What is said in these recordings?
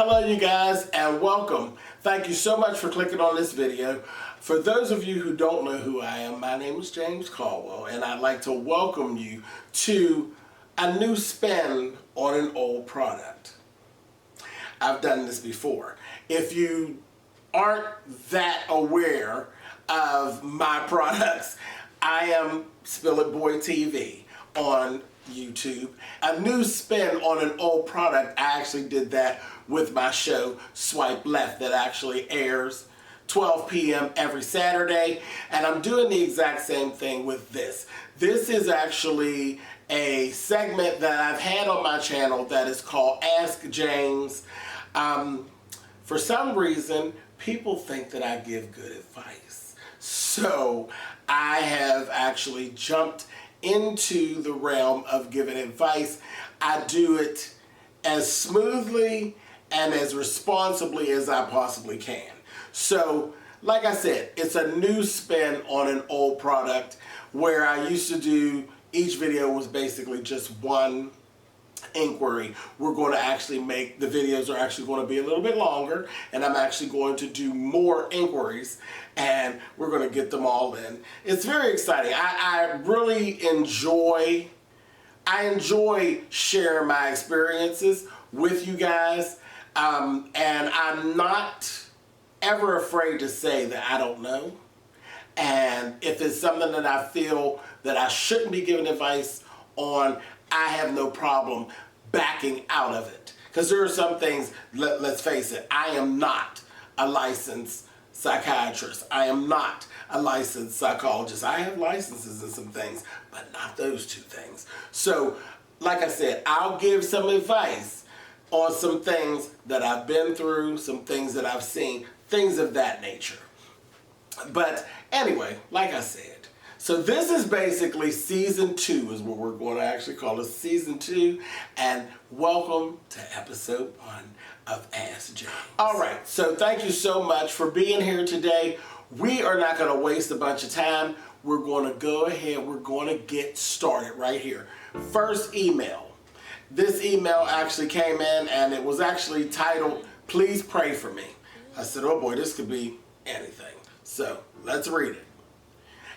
Hello you guys and welcome. Thank you so much for clicking on this video. For those of you who don't know who I am, my name is James Colwell and I'd like to welcome you to a new spin on an old product. I've done this before. If you aren't that aware of my products, I am Spillitboy TV on YouTube. A new spin on an old product. I actually did that with my show Swipe Left that actually airs 12 p.m. every Saturday, and I'm doing the exact same thing with this. This is actually a segment that I've had on my channel that is called Ask James. For some reason, people think that I give good advice. So I have actually jumped into the realm of giving advice. I do it as smoothly and as responsibly as I possibly can. So, like I said, it's a new spin on an old product where I used to do, each video was basically just one inquiry. We're going to actually make, the videos are actually going to be a little bit longer, and I'm actually going to do more inquiries and we're going to get them all in. It's very exciting. I really enjoy sharing my experiences with you guys, and I'm not ever afraid to say that I don't know. And if it's something that I feel that I shouldn't be giving advice on, I have no problem backing out of it. Because there are some things, let's face it, I am not a licensed psychiatrist. I am not a licensed psychologist. I have licenses in some things, but not those two things. So, like I said, I'll give some advice on some things that I've been through, some things that I've seen, things of that nature. But anyway, like I said, so this is basically season 2 is what we're going to actually call it, season 2, and welcome to episode 1 of Ask James. All right, so thank you so much for being here today. We are not going to waste a bunch of time. We're going to go ahead, we're going to get started right here. First email. This email actually came in and it was actually titled, "Please Pray For Me." I said, oh boy, this could be anything. So let's read it.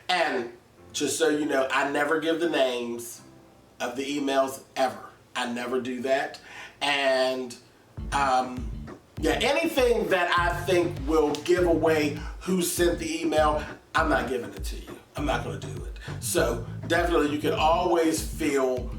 And just so you know, I never give the names of the emails ever. I never do that. And yeah, anything that I think will give away who sent the email, I'm not giving it to you. I'm not going to do it. So definitely you can always feel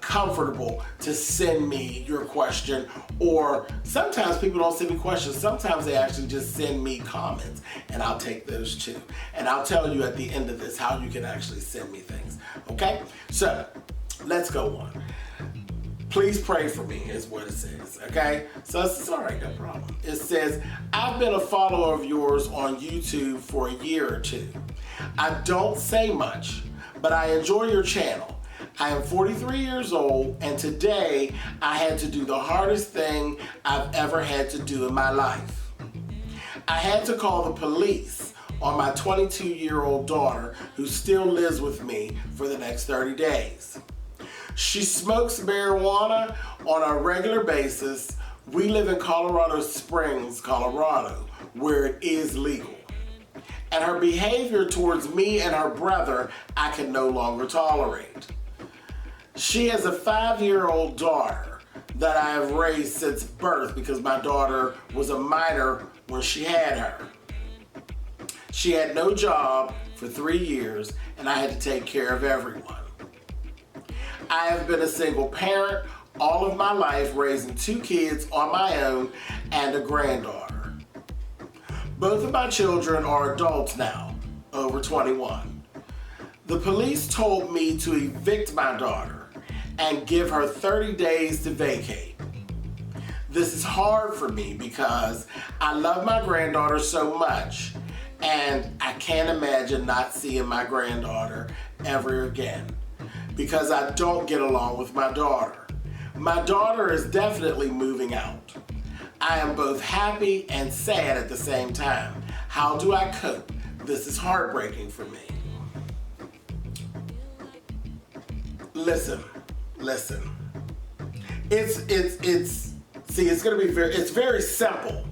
comfortable to send me your question, or sometimes people don't send me questions. Sometimes they actually just send me comments, and I'll take those too. And I'll tell you at the end of this how you can actually send me things. Okay? So let's go on. Please pray for me is what it says. Okay? So it's all right, no problem. It says, I've been a follower of yours on YouTube for a year or two. I don't say much, but I enjoy your channel. I am 43 years old, and today I had to do the hardest thing I've ever had to do in my life. I had to call the police on my 22-year-old daughter who still lives with me for the next 30 days. She smokes marijuana on a regular basis. We live in Colorado Springs, Colorado, where it is legal. And her behavior towards me and her brother, I can no longer tolerate. She has a 5-year-old daughter that I have raised since birth because my daughter was a minor when she had her. She had no job for 3 years and I had to take care of everyone. I have been a single parent all of my life, raising 2 kids on my own and a granddaughter. Both of my children are adults now, over 21. The police told me to evict my daughter and give her 30 days to vacate. This is hard for me because I love my granddaughter so much and I can't imagine not seeing my granddaughter ever again because I don't get along with my daughter. My daughter is definitely moving out. I am both happy and sad at the same time. How do I cope? This is heartbreaking for me. Listen. It's See, it's very simple.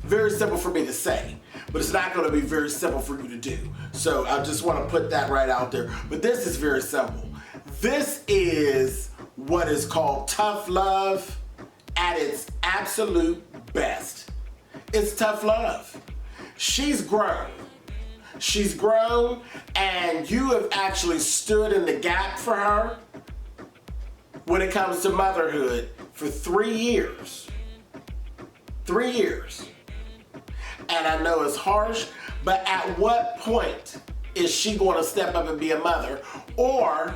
Very simple for me to say, but it's not going to be very simple for you to do. So I just want to put that right out there. But this is very simple. This is what is called tough love at its absolute best. It's tough love. She's grown. She's grown, and you have actually stood in the gap for her when it comes to motherhood for 3 years. 3 years. And I know it's harsh, but at what point is she going to step up and be a mother, or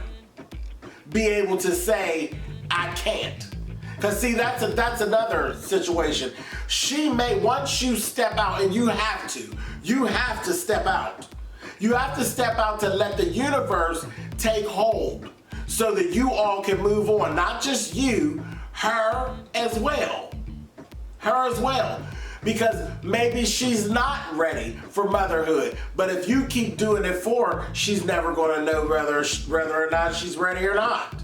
be able to say, I can't? Because see, that's another situation. She may, once you step out, and you have to step out. You have to step out to let the universe take hold so that you all can move on. Not just you, her as well. Her as well. Because maybe she's not ready for motherhood. But if you keep doing it for her, she's never going to know whether or not she's ready or not.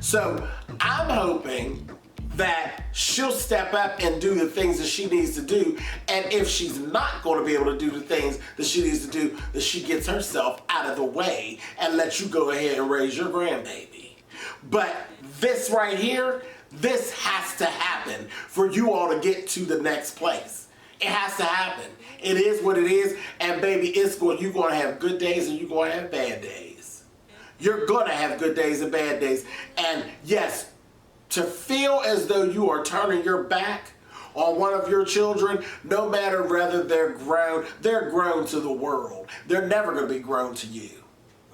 So I'm hoping that she'll step up and do the things that she needs to do. And if she's not going to be able to do the things that she needs to do, that she gets herself out of the way and lets you go ahead and raise your grandbaby. But this right here, this has to happen for you all to get to the next place. It has to happen. It is what it is. And baby, you're going to have good days and you're going to have bad days. You're going to have good days and bad days. And yes, to feel as though you are turning your back on one of your children, no matter whether they're grown to the world. They're never going to be grown to you.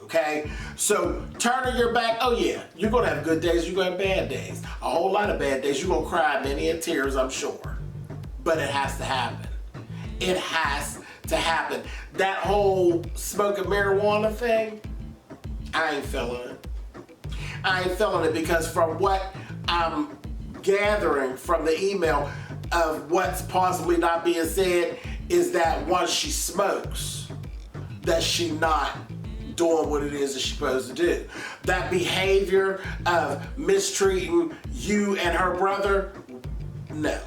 Okay? So turning your back, oh yeah, you're going to have good days, you're going to have bad days. A whole lot of bad days. You're going to cry many a tears, I'm sure. But it has to happen. It has to happen. That whole smoking marijuana thing, I ain't feeling it. I ain't feeling it because from what I'm gathering from the email of what's possibly not being said is that once she smokes, that she not doing what it is that she's supposed to do. That behavior of mistreating you and her brother, no.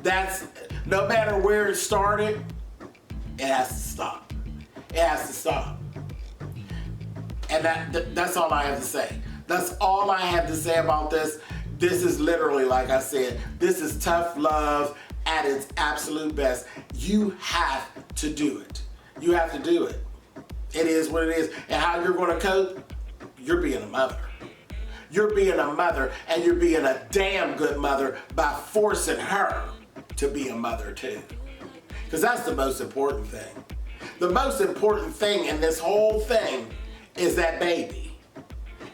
That's, no matter where it started, it has to stop. It has to stop. And that's all I have to say. That's all I have to say about this. This is literally, like I said, this is tough love at its absolute best. You have to do it. You have to do it. It is what it is. And how you're going to cope, you're being a mother. You're being a mother, and you're being a damn good mother by forcing her to be a mother too. Because that's the most important thing. The most important thing in this whole thing is that baby.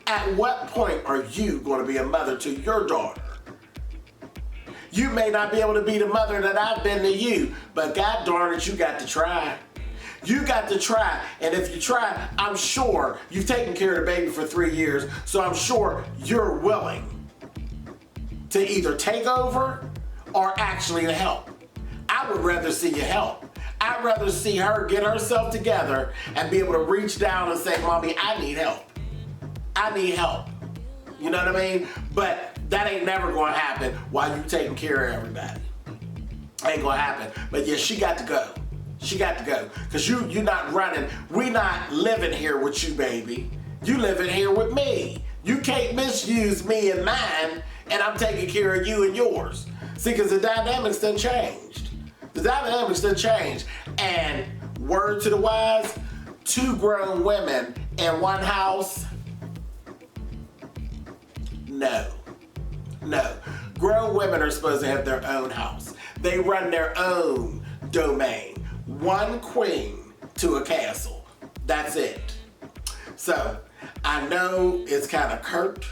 At what point are you going to be a mother to your daughter? You may not be able to be the mother that I've been to you, but God darn it, you got to try. You got to try, and if you try, I'm sure you've taken care of the baby for 3 years, so I'm sure you're willing to either take over or actually to help. I would rather see you help. I'd rather see her get herself together and be able to reach down and say, Mommy, I need help. I need help. You know what I mean? But that ain't never going to happen while you taking care of everybody. Ain't going to happen. But yeah, she got to go. She got to go. Because you're not running. We not living here with you, baby. You living here with me. You can't misuse me and mine, and I'm taking care of you and yours. See, because the dynamics done changed. The dynamics done changed. And word to the wise, 2 grown women in one house, no. Grown women are supposed to have their own house. They run their own domain. 1 queen to a castle. That's it. So, I know it's kind of curt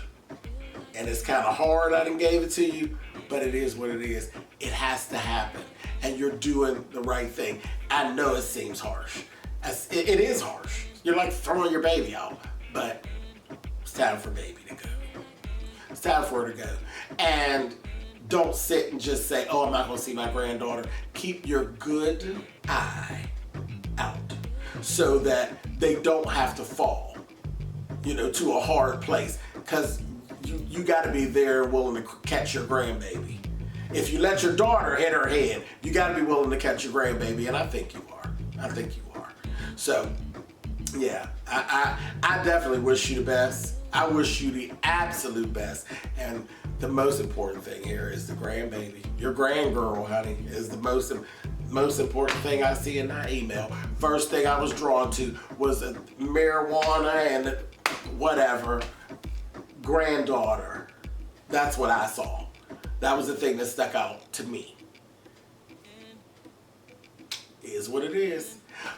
and it's kind of hard I done gave it to you, but it is what it is. It has to happen, and you're doing the right thing. I know it seems harsh. It is harsh. You're like throwing your baby out, but it's time for baby to go. It's time for her to go. And don't sit and just say, oh, I'm not going to see my granddaughter. Keep your good eye out so that they don't have to fall, to a hard place. Because you got to be there willing to catch your grandbaby. If you let your daughter hit her head, you got to be willing to catch your grandbaby, and I think you are. I think you are. So, yeah, I definitely wish you the best. I wish you the absolute best. And the most important thing here is the grandbaby. Your grandgirl, honey, is the most important thing I see in that email. First thing I was drawn to was marijuana and whatever. Granddaughter. That's what I saw. That was the thing that stuck out to me. It is what it is.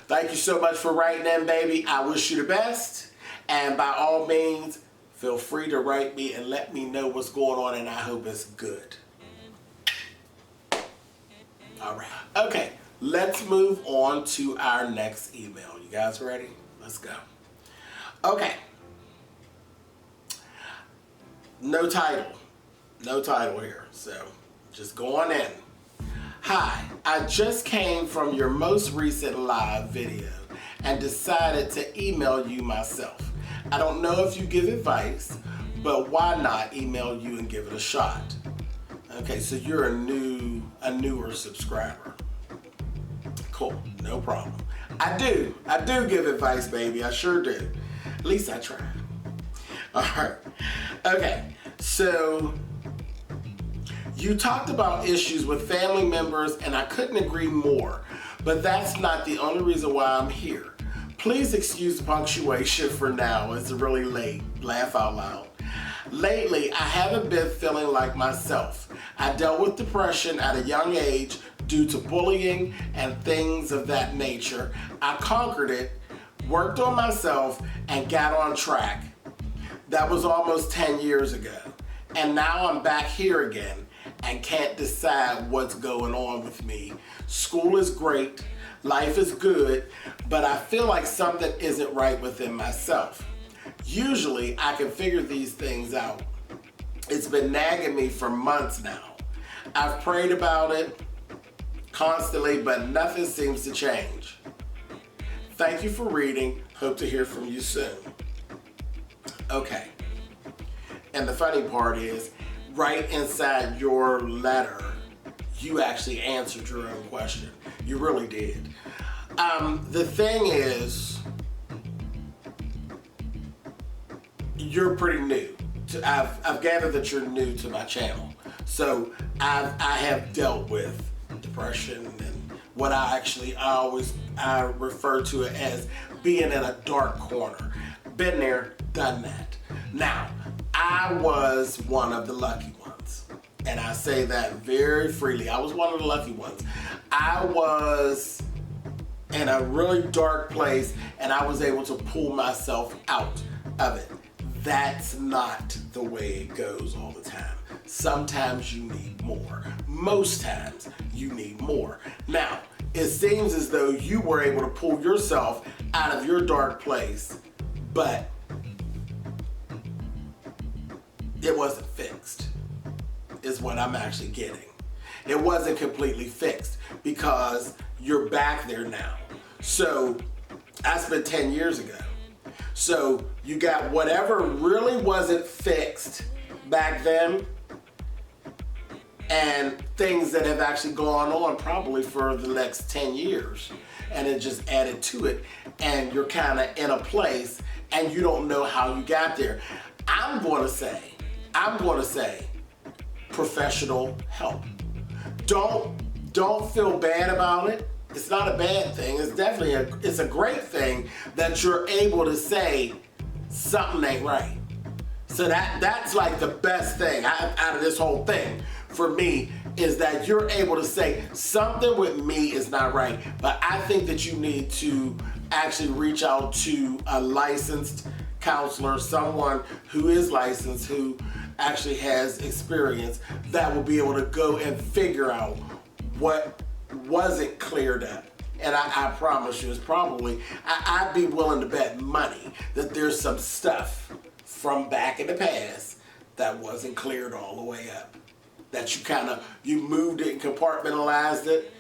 Thank you so much for writing in, baby. I wish you the best. And by all means, feel free to write me and let me know what's going on, and I hope it's good. All right. Okay, let's move on to our next email. You guys ready? Let's go. Okay. No title. No title here, so just go on in. Hi, I just came from your most recent live video and decided to email you myself. I don't know if you give advice, but why not email you and give it a shot? Okay, so you're a newer subscriber. Cool, no problem. I do give advice, baby. I sure do. At least I try. All right. Okay, so you talked about issues with family members, and I couldn't agree more, but that's not the only reason why I'm here. Please excuse the punctuation for now. It's really late. Laugh out loud. Lately, I haven't been feeling like myself. I dealt with depression at a young age due to bullying and things of that nature. I conquered it, worked on myself, and got on track. That was almost 10 years ago. And now I'm back here again and can't decide what's going on with me. School is great. Life is good, but I feel like something isn't right within myself. Usually, I can figure these things out. It's been nagging me for months now. I've prayed about it constantly, but nothing seems to change. Thank you for reading. Hope to hear from you soon. Okay. And the funny part is, right inside your letter, you actually answered your own question. You really did. The thing is, you're pretty new. I've gathered that you're new to my channel. So I have dealt with depression and what I refer to it as being in a dark corner. Been there, done that. Now, I was one of the lucky ones. And I say that very freely. I was one of the lucky ones. I was in a really dark place and I was able to pull myself out of it. That's not the way it goes all the time. Sometimes you need more. Most times you need more. Now, it seems as though you were able to pull yourself out of your dark place, but it wasn't fixed, is what I'm actually getting. It wasn't completely fixed because you're back there now. So that's been 10 years ago. So you got whatever really wasn't fixed back then and things that have actually gone on probably for the next 10 years. And it just added to it. And you're kind of in a place and you don't know how you got there. I'm going to say professional help. Don't feel bad about it. It's not a bad thing. It's definitely it's a great thing that you're able to say something ain't right. So that's like the best thing out of this whole thing for me is that you're able to say something with me is not right. But I think that you need to actually reach out to a licensed counselor, someone who is licensed, who actually has experience that will be able to go and figure out what wasn't cleared up. And I promise you, it's probably, I'd be willing to bet money that there's some stuff from back in the past that wasn't cleared all the way up. That you moved it and compartmentalized it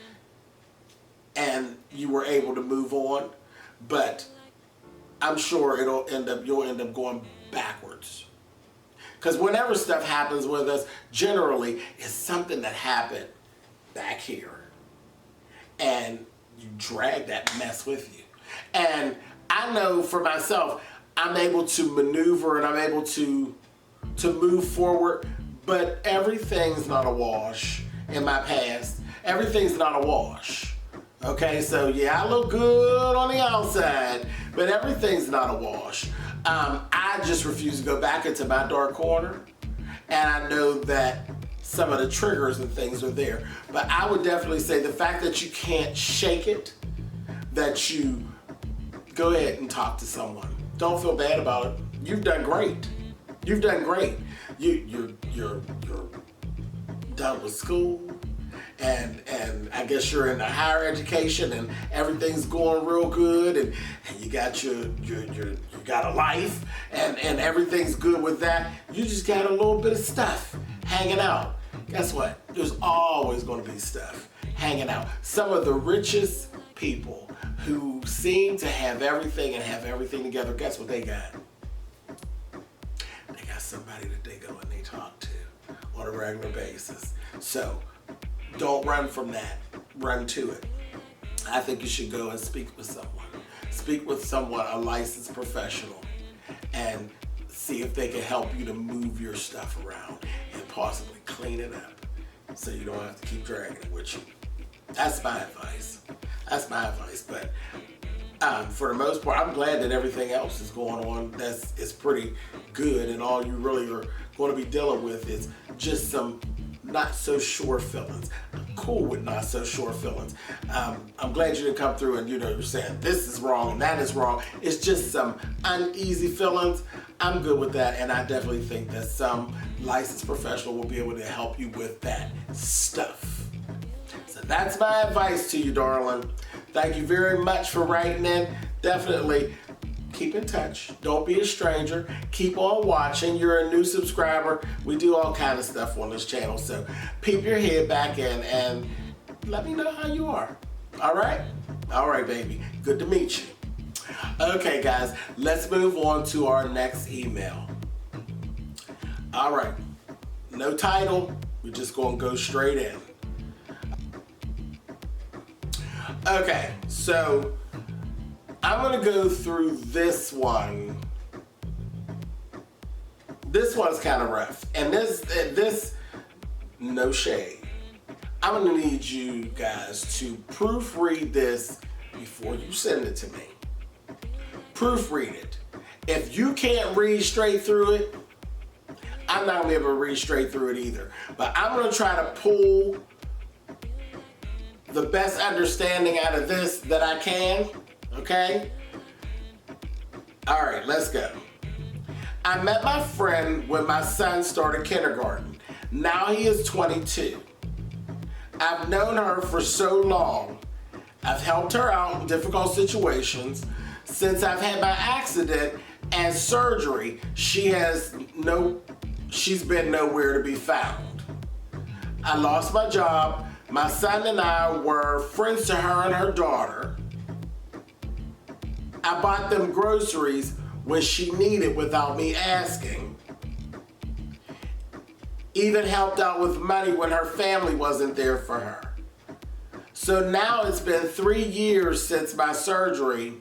and you were able to move on. But I'm sure you'll end up going backwards. Because whenever stuff happens with us, generally, it's something that happened back here. And you drag that mess with you. And I know for myself, I'm able to maneuver and I'm able to move forward, but everything's not a wash in my past. Everything's not a wash. Okay, so yeah, I look good on the outside, but everything's not a wash. I just refuse to go back into my dark corner, and I know that some of the triggers and things are there. But I would definitely say the fact that you can't shake it, that you go ahead and talk to someone. Don't feel bad about it. You've done great. You've done great. You're done with school, and I guess you're in a higher education, and everything's going real good, and you got you got a life, and everything's good with that. You just got a little bit of stuff hanging out. Guess what? There's always going to be stuff hanging out. Some of the richest people who seem to have everything and have everything together, guess what they got? They got somebody that they go and they talk to on a regular basis. So don't run from that. Run to it. I think you should go and speak with someone. Speak with someone, a licensed professional, and see if they can help you to move your stuff around and possibly clean it up so you don't have to keep dragging it with you. That's my advice. That's my advice. But for the most part, I'm glad that everything else is going on. It's pretty good, and all you really are going to be dealing with is just some not so sure feelings. I'm cool with not so sure feelings. I'm glad you didn't come through and you're saying this is wrong and that is wrong. It's just some uneasy feelings. I'm good with that, and I definitely think that some licensed professional will be able to help you with that stuff. So that's my advice to you, darling. Thank you very much for writing in. Definitely keep in touch. Don't be a stranger. Keep on watching. You're a new subscriber. We do all kind of stuff on this channel, so peep your head back in and let me know how you are. All right? All right, baby. Good to meet you. Okay, guys, let's move on to our next email. All right. No title. We're just going to go straight in. Okay, so I'm going to go through this one. This one's kind of rough. And this, no shade. I'm going to need you guys to proofread this before you send it to me. Proofread it. If you can't read straight through it, I'm not going to be able to read straight through it either. But I'm going to try to pull the best understanding out of this that I can. Okay? All right, let's go. I met my friend when my son started kindergarten. Now he is 22. I've known her for so long. I've helped her out in difficult situations. Since I've had my accident and surgery, she's been nowhere to be found. I lost my job. My son and I were friends to her and her daughter. I bought them groceries when she needed without me asking. Even helped out with money when her family wasn't there for her. So now it's been 3 years since my surgery.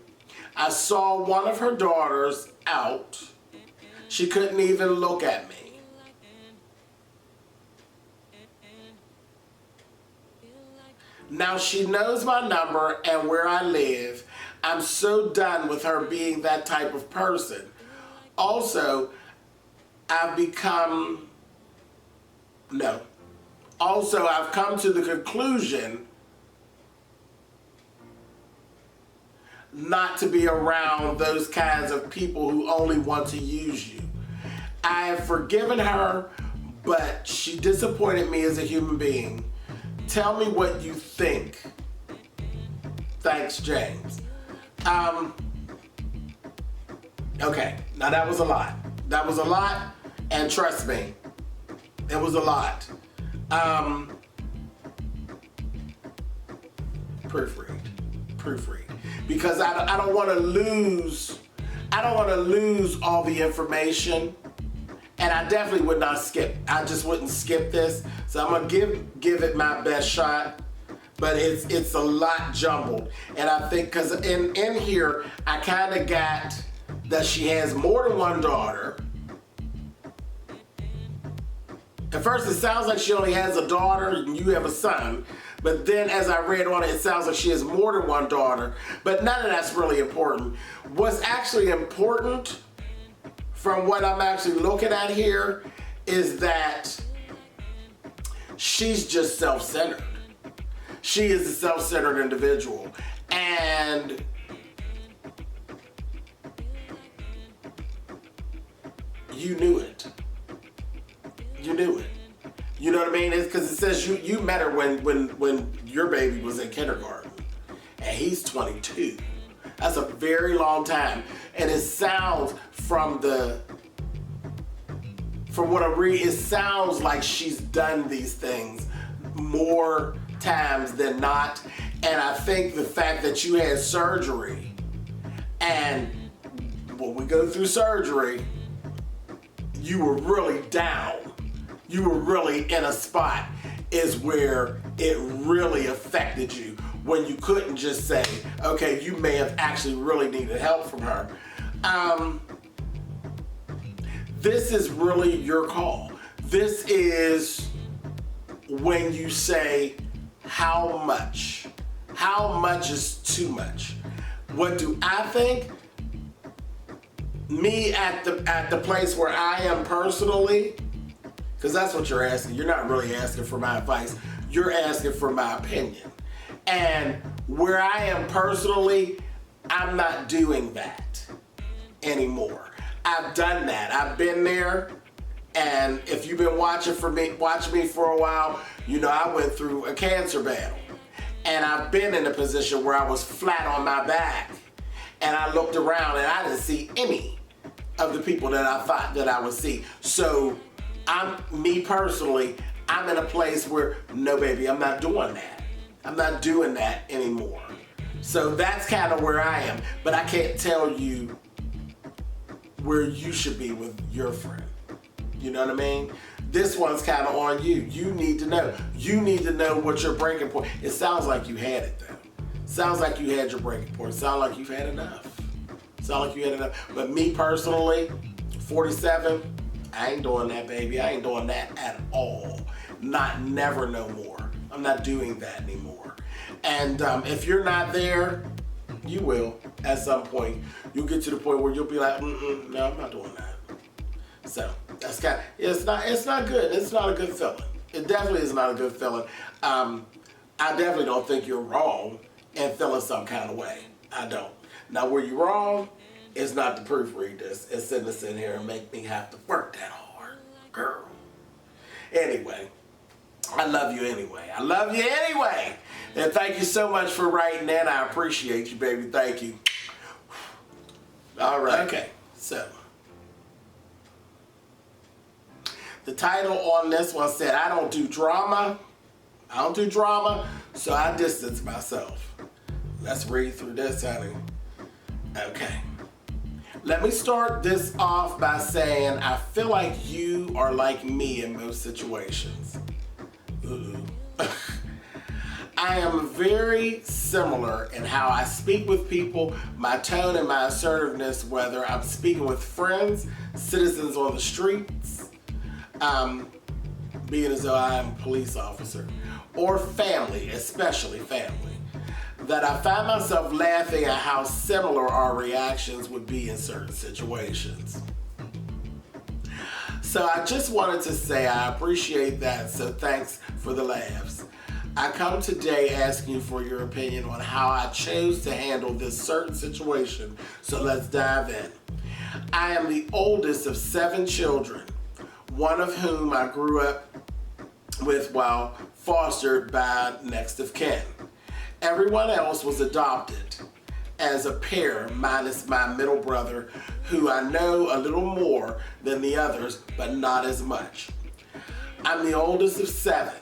I saw one of her daughters out. She couldn't even look at me. Now she knows my number and where I live. I'm so done with her being that type of person. Also, I've come to the conclusion not to be around those kinds of people who only want to use you. I have forgiven her, but she disappointed me as a human being. Tell me what you think. Thanks, James. Okay, now that was a lot. That was a lot, and trust me, it was a lot. Proofread. Because I don't want to lose all the information, and And I definitely would not skip. I just wouldn't skip this. So I'm gonna give it my best shot. But it's a lot jumbled. And I think, because in here, I kind of got that she has more than one daughter. At first it sounds like she only has a daughter and you have a son. But then as I read on it, it sounds like she has more than one daughter. But none of that's really important. What's actually important from what I'm actually looking at here is that she's just self-centered. She is a self-centered individual. And you knew it. You knew it. You know what I mean? It's because it says you met her when your baby was in kindergarten. And he's 22. That's a very long time. And it sounds from what I read, it sounds like she's done these things more times than not. And I think the fact that you had surgery, and when we go through surgery, you were really down. You were really in a spot is where it really affected you, when you couldn't just say, okay, you may have actually really needed help from her. This is really your call. This is when you say, how much? How much is too much? What do I think? Me at the place where I am personally, because that's what you're asking. You're not really asking for my advice. You're asking for my opinion. And where I am personally, I'm not doing that anymore. I've done that. I've been there. And if you've been watching me for a while, you know I went through a cancer battle. And I've been in a position where I was flat on my back. And I looked around and I didn't see any of the people that I thought that I would see. So me personally, I'm in a place where, no baby, I'm not doing that. I'm not doing that anymore. So that's kind of where I am. But I can't tell you where you should be with your friend. You know what I mean? This one's kind of on you. You need to know. You need to know what your breaking point. It sounds like you had it though. Sounds like you had your breaking point. Sounds like you've had enough. Sounds like you had enough. But me personally, 47, I ain't doing that, baby. I ain't doing that at all. Never no more. I'm not doing that anymore. And if you're not there, you will at some point. You'll get to the point where you'll be like, no, I'm not doing that. So that's it's not good. It's not a good feeling. It definitely is not a good feeling. I definitely don't think you're wrong in feeling some kind of way. I don't. Now where you're wrong is not to proofread this. It's send this in here and make me have to work that hard. Girl. Anyway, I love you anyway. I love you anyway. And thank you so much for writing in. I appreciate you, baby. Thank you. All right. Okay, so the title on this one said, I don't do drama. I don't do drama, so I distance myself. Let's read through this, honey. Okay. Let me start this off by saying I feel like you are like me in most situations. I am very similar in how I speak with people, my tone and my assertiveness, whether I'm speaking with friends, citizens on the streets, being as though I am a police officer, or family, especially family, that I find myself laughing at how similar our reactions would be in certain situations. So I just wanted to say I appreciate that, so thanks for the laughs. I come today asking you for your opinion on how I chose to handle this certain situation, so let's dive in. I am the oldest of 7 children, one of whom I grew up with while fostered by next of kin. Everyone else was adopted as a pair, minus my middle brother, who I know a little more than the others, but not as much. I'm the oldest of 7.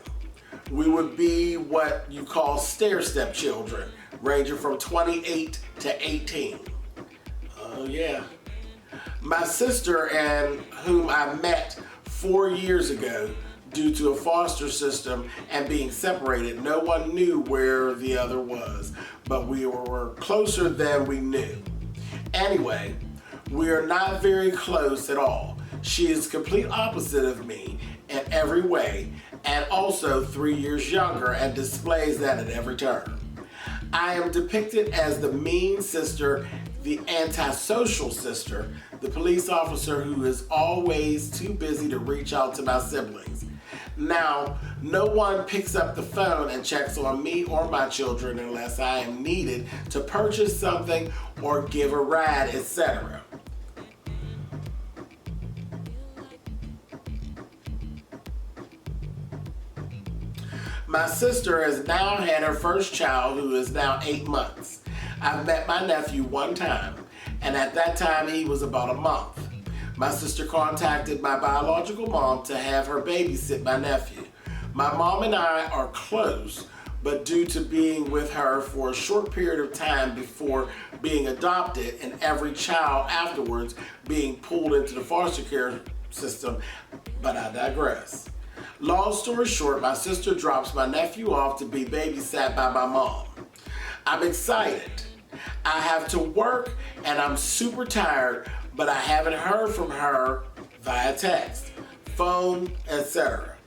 We would be what you call stair-step children, ranging from 28 to 18. Oh yeah. My sister, and whom I met 4 years ago due to a foster system and being separated, no one knew where the other was, but we were closer than we knew. Anyway, we are not very close at all. She is complete opposite of me in every way, and also 3 years younger, and displays that at every turn. I am depicted as the mean sister, the antisocial sister, the police officer who is always too busy to reach out to my siblings. Now, no one picks up the phone and checks on me or my children unless I am needed to purchase something or give a ride, etc. My sister has now had her first child, who is now 8 months. I've met my nephew one time, and at that time he was about a month. My sister contacted my biological mom to have her babysit my nephew. My mom and I are close, but due to being with her for a short period of time before being adopted and every child afterwards being pulled into the foster care system, but I digress. Long story short, my sister drops my nephew off to be babysat by my mom. I'm excited. I have to work and I'm super tired, but I haven't heard from her via text, phone, etc.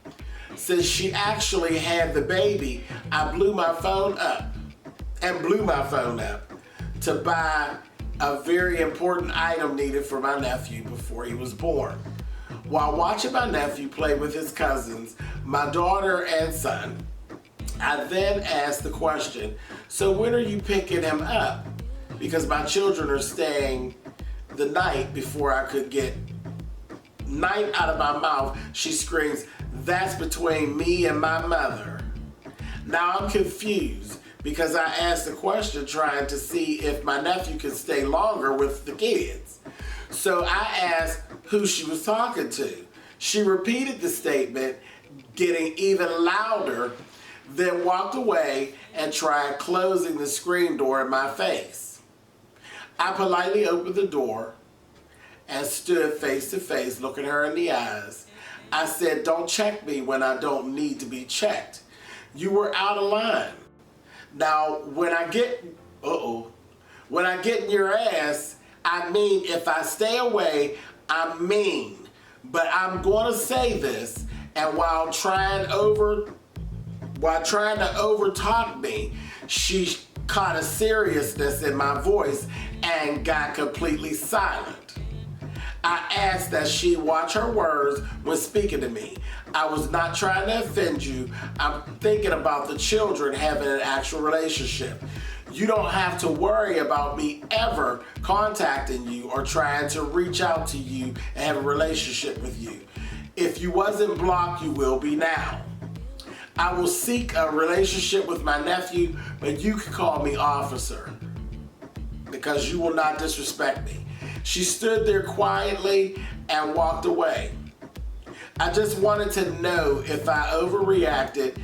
Since she actually had the baby, I blew my phone up to buy a very important item needed for my nephew before he was born. While watching my nephew play with his cousins, my daughter and son, I then asked the question, so when are you picking him up? Because my children are staying the night. Before I could get night out of my mouth, she screams, that's between me and my mother. Now I'm confused because I asked the question trying to see if my nephew could stay longer with the kids. So I asked who she was talking to. She repeated the statement, getting even louder, then walked away and tried closing the screen door in my face. I politely opened the door and stood face to face, looking her in the eyes. I said, don't check me when I don't need to be checked. You were out of line. Now, when I get in your ass, I mean, if I stay away, I'm mean. But I'm going to say this, and while trying to overtalk me, she caught a seriousness in my voice and got completely silent. I asked that she watch her words when speaking to me. I was not trying to offend you. I'm thinking about the children having an actual relationship. You don't have to worry about me ever contacting you or trying to reach out to you and have a relationship with you. If you wasn't blocked, you will be now. I will seek a relationship with my nephew, but you can call me officer because you will not disrespect me. She stood there quietly and walked away. I just wanted to know if I overreacted.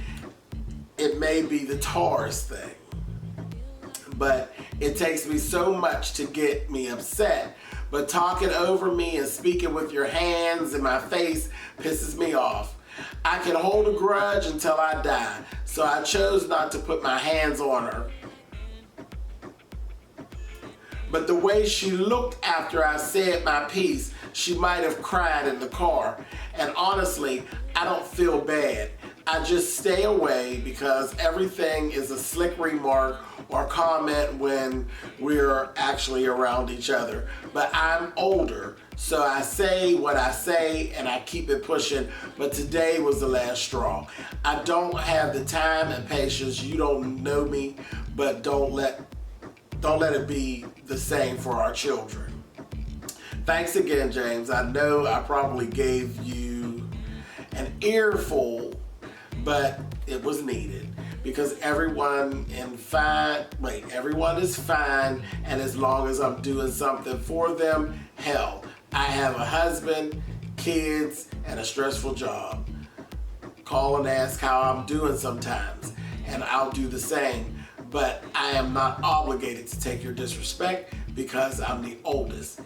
It may be the Taurus thing, but it takes me so much to get me upset. But talking over me and speaking with your hands in my face pisses me off. I can hold a grudge until I die, so I chose not to put my hands on her. But the way she looked after I said my piece, she might have cried in the car. And honestly, I don't feel bad. I just stay away because everything is a slick remark or comment when we're actually around each other. But I'm older, so I say what I say and I keep it pushing, but today was the last straw. I don't have the time and patience. You don't know me, but don't let it be the same for our children. Thanks again, James. I know I probably gave you an earful, but it was needed because everyone is fine, and as long as I'm doing something for them, hell, I have a husband, kids, and a stressful job. Call and ask how I'm doing sometimes, and I'll do the same. But I am not obligated to take your disrespect because I'm the oldest.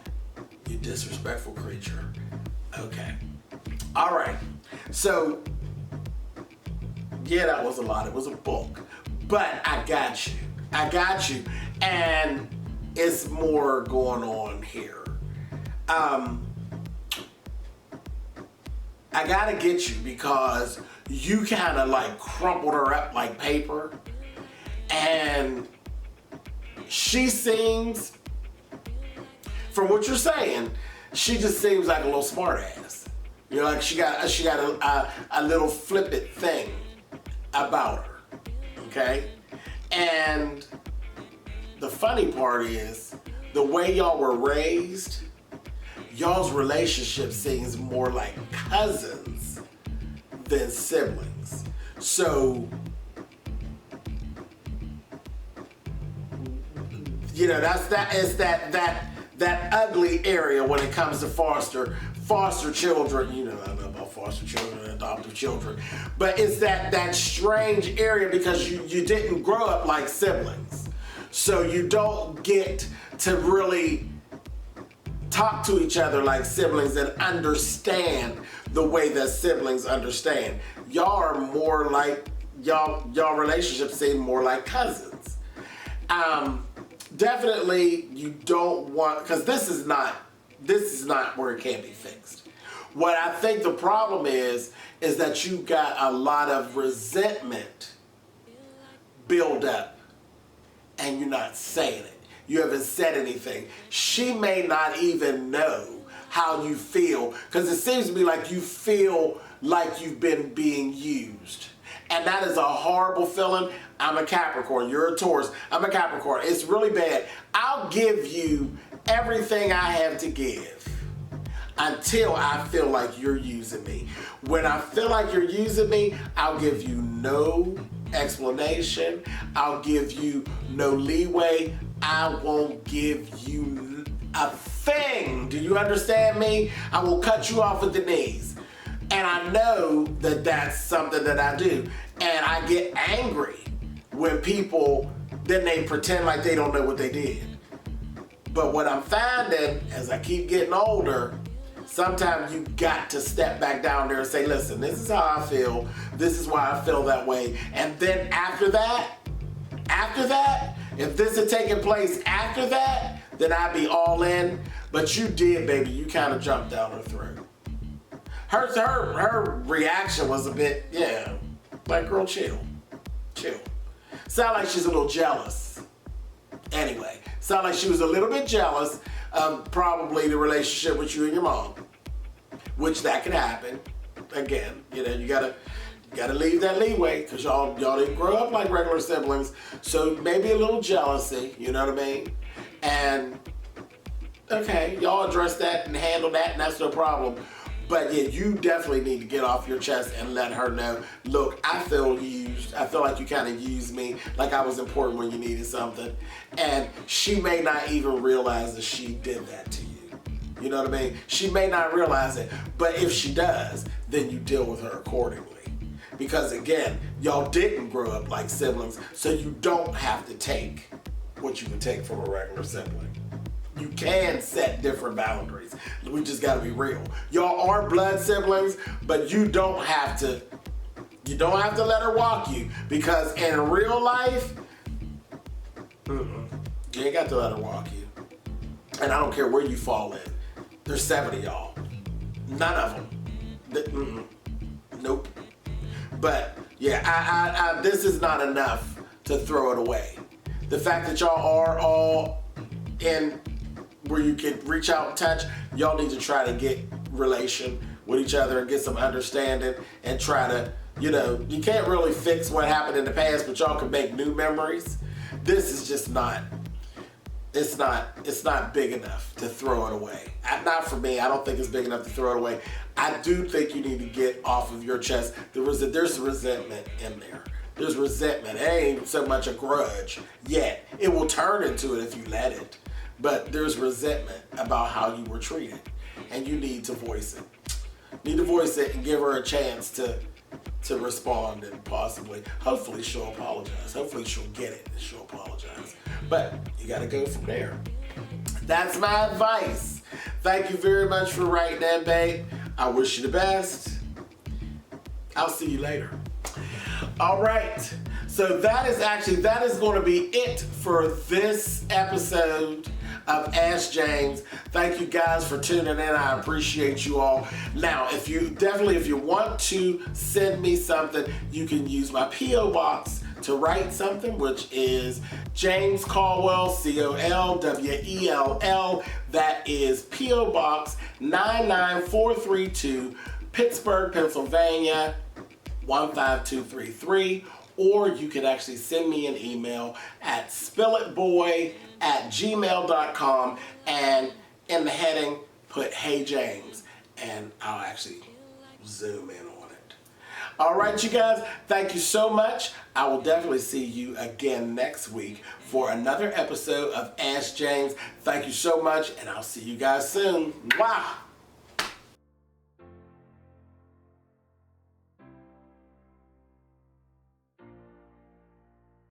You disrespectful creature. Okay. All right. So, yeah, that was a lot. It was a book. But I got you. And it's more going on here. I gotta get you because you kind of like crumpled her up like paper. And she seems, from what you're saying, she just seems like a little smart ass. You know, like she got a little flippant thing about her. Okay? And the funny part is, the way y'all were raised, y'all's relationship seems more like cousins than siblings. So, you know, it's that ugly area when it comes to foster children. You know, I know about foster children and adoptive children, but it's that strange area because you didn't grow up like siblings, so you don't get to really talk to each other like siblings and understand the way that siblings understand. Y'all are more like y'all relationships seem more like cousins. Definitely you don't want, because this is not where it can be fixed. What I think the problem is that you got a lot of resentment build up and you're not saying it. You haven't said anything. She may not even know how you feel, because it seems to me like you feel like you've been being used. And that is a horrible feeling. I'm a Capricorn, you're a Taurus, I'm a Capricorn. It's really bad. I'll give you everything I have to give until I feel like you're using me. When I feel like you're using me, I'll give you no explanation. I'll give you no leeway. I won't give you a thing. Do you understand me? I will cut you off at the knees. And I know that that's something that I do. And I get angry when people, then they pretend like they don't know what they did. But what I'm finding, as I keep getting older, sometimes you got to step back down there and say, listen, this is how I feel. This is why I feel that way. And then after that, if this had taken place after that, then I'd be all in. But you did, baby. You kind of jumped down her throat. Her reaction was a bit, yeah, like, girl, chill. Sound like she's a little jealous. Anyway, sound like she was a little bit jealous of probably the relationship with you and your mom, which that could happen. Again, you know, you gotta leave that leeway, because y'all didn't grow up like regular siblings, so maybe a little jealousy, you know what I mean? And okay, y'all address that and handle that, and that's no problem. But yeah, you definitely need to get off your chest and let her know, look, I feel used. I feel like you kind of used me, like I was important when you needed something. And she may not even realize that she did that to you. You know what I mean? She may not realize it, but if she does, then you deal with her accordingly. Because again, y'all didn't grow up like siblings, so you don't have to take what you would take from a regular sibling. You can set different boundaries. We just gotta be real. Y'all are blood siblings, but you don't have to let her walk you, because in real life, you ain't got to let her walk you. And I don't care where you fall in. There's 7 of y'all. None of them. Nope. But yeah, this is not enough to throw it away. The fact that y'all are all in where you can reach out and touch, y'all need to try to get relation with each other and get some understanding and try to, you know, you can't really fix what happened in the past, but y'all can make new memories. This is just not, it's not big enough to throw it away. Not for me. I don't think it's big enough to throw it away. I do think you need to get off of your chest. There's resentment in there. There's resentment. It ain't so much a grudge yet. It will turn into it if you let it. But there's resentment about how you were treated, and you need to voice it. You need to voice it and give her a chance to respond, and hopefully she'll apologize. Hopefully she'll get it and she'll apologize. But you gotta go from there. That's my advice. Thank you very much for writing that, babe. I wish you the best. I'll see you later. All right. So that is going to be it for this episode of Ask James. Thank you guys for tuning in. I appreciate you all. Now, if you want to send me something, you can use my P.O. Box to write something, which is James Colwell, Colwell. That is P.O. Box 99432, Pittsburgh, Pennsylvania 15233. Or you can actually send me an email at spillitboy@gmail.com, and in the heading put "Hey James," and I'll actually zoom in on it. All right, you guys, thank you so much. I will definitely see you again next week for another episode of Ask James. Thank you so much, and I'll see you guys soon. Wow.